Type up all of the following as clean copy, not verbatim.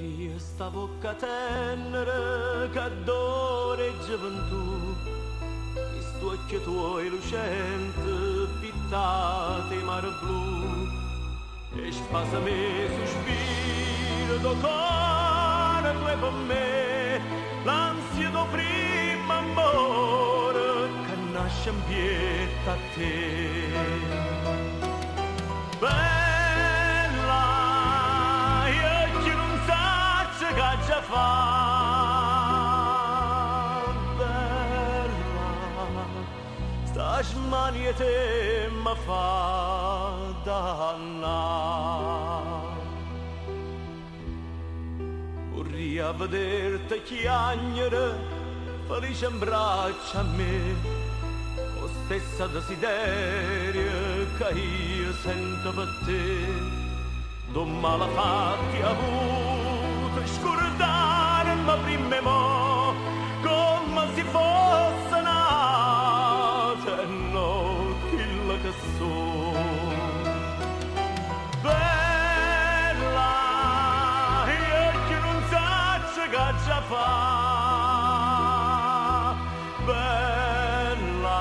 Io sta bocca tenera che adora gioventù, questo occhio tuoi lucente, pittate mare blu, e spasami sospiro do cuore tu è per me, l'ansia do primo amore che nasce in pietà a te. Già fa bella, sta smaniete ma fa danna. Vorrei a vederti chiagnere, felice in braccia a me, lo stesso desiderio che io sento per te. Don malafatti avuto scordare ma prima mo come si fosse nata e non quello che so. Bella, io che non so che già fa. Bella,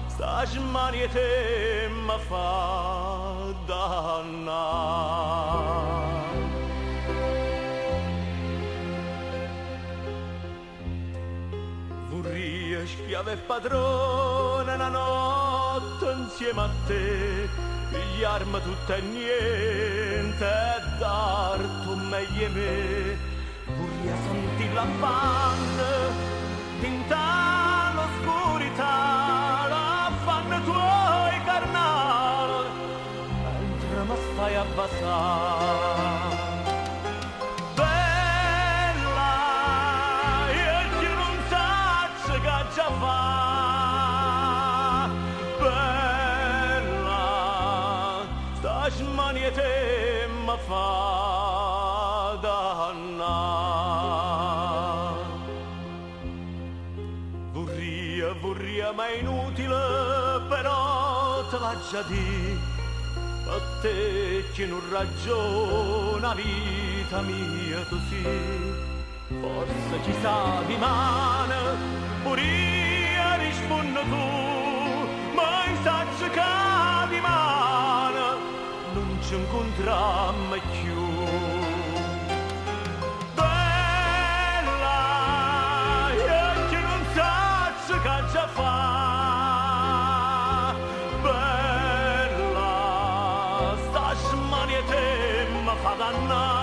sta smaniete ma fa danna. Vorrei schiave e padrone una notte insieme a te, pigliarmi tutto e niente e darti un meglio me. Vorrei sentire la panna, tinta l'oscurità, la fanno tuoi carnali, mentre mi stai a basare. Già fa bella, sta smaniete ma fa danna. Vorrei ma è inutile, però te l'ha già di, a te che non ragiona vita mia così. Forse ci sa di mano, pure io rispondo tu, ma in saccio che di mano non ci incontrammo più. Bella, io che non saccio che già fa. Bella, sta smaniete ma fa danna.